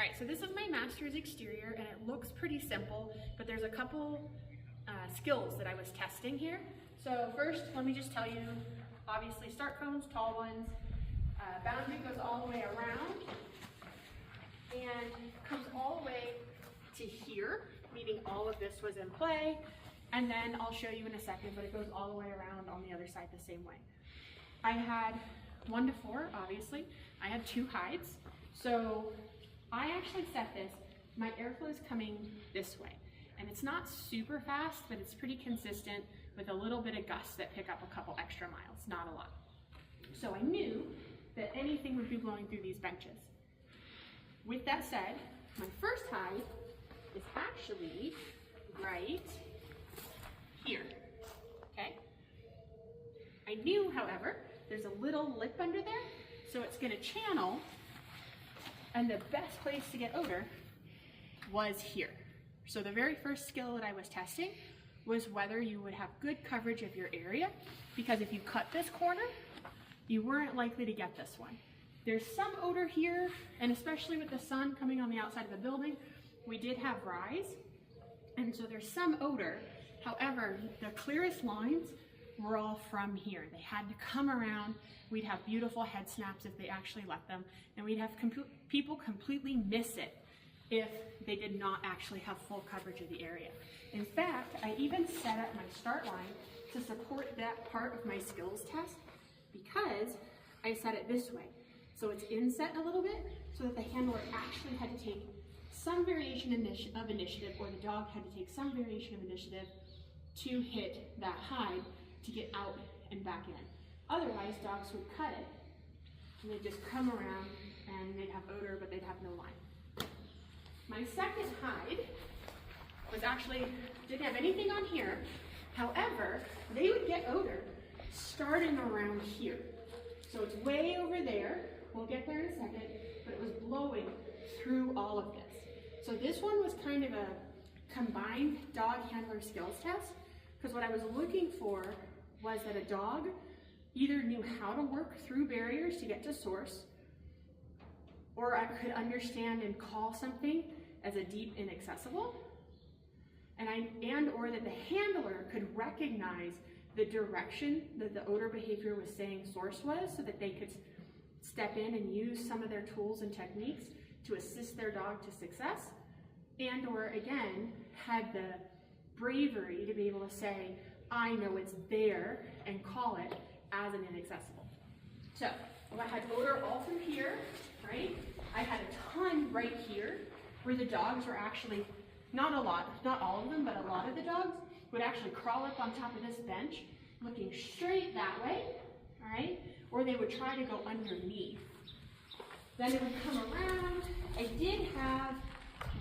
All right, so this is my master's exterior and it looks pretty simple, but there's a couple skills that I was testing here. So first, let me just tell you, obviously start cones, tall ones, boundary goes all the way around and comes all the way to here, meaning all of this was in play. And then I'll show you in a second, but it goes all the way around on the other side the same way. I had 1 to 4, obviously. I had 2 hides. So I actually set this, my airflow is coming this way. And it's not super fast, but it's pretty consistent with a little bit of gusts that pick up a couple extra miles, not a lot. So I knew that anything would be blowing through these benches. With that said, my first hide is actually right here, okay? I knew, however, there's a little lip under there, so it's gonna channel, and the best place to get odor was here. So the very first skill that I was testing was whether you would have good coverage of your area, because if you cut this corner, you weren't likely to get this one. There's some odor here, and especially with the sun coming on the outside of the building, we did have rise, and so there's some odor. However, the clearest lines were all from here. They had to come around. We'd have beautiful head snaps if they actually let them, and we'd have people completely miss it if they did not actually have full coverage of the area. In fact, I even set up my start line to support that part of my skills test because I set it this way. So it's inset a little bit so that the handler actually had to take some variation of initiative, or the dog had to take some variation of initiative to hit that hide to get out and back in. Otherwise, dogs would cut it and they'd just come around and they'd have odor, but they'd have no line. My second hide was actually, didn't have anything on here. However, they would get odor starting around here. So it's way over there. We'll get there in a second, but it was blowing through all of this. So this one was kind of a combined dog handler skills test, because what I was looking for was that a dog either knew how to work through barriers to get to source, or I could understand and call something as a deep inaccessible, and or that the handler could recognize the direction that the odor behavior was saying source was, so that they could step in and use some of their tools and techniques to assist their dog to success, and or again, had the bravery to be able to say, I know it's there, and call it as an inaccessible. So I had odor all through here, right? I had a ton right here where the dogs were actually, not a lot, not all of them, but a lot of the dogs would actually crawl up on top of this bench looking straight that way, all right? Or they would try to go underneath. Then it would come around. I did have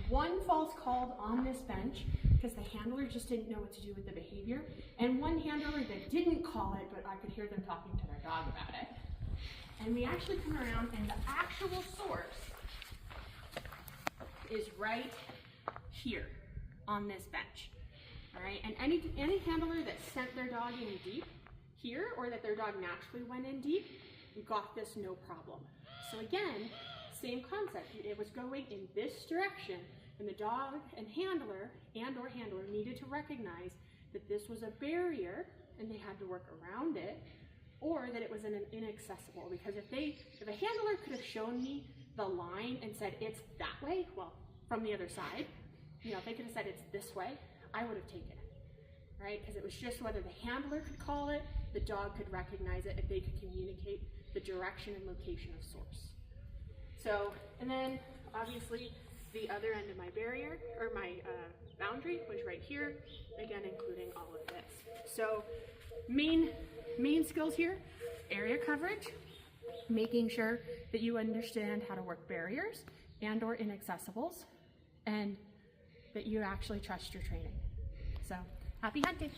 1 false called on this bench because the handler just didn't know what to do with the behavior, and 1 handler that didn't call it, but I could hear them talking to their dog about it. And we actually come around, and the actual source is right here on this bench. All right, and any handler that sent their dog in deep here, or that their dog naturally went in deep, got this no problem. So again, same concept. It was going in this direction, and the dog and handler needed to recognize that this was a barrier and they had to work around it, or that it was an inaccessible. Because if a handler could have shown me the line and said it's that way, well, from the other side, you know, if they could have said it's this way, I would have taken it, right? Because it was just whether the handler could call it, the dog could recognize it, and they could communicate the direction and location of source. So, and then obviously the other end of my barrier, or my boundary, was right here, again including all of this. So main skills here, area coverage, making sure that you understand how to work barriers and or inaccessibles, and that you actually trust your training. So happy hunting.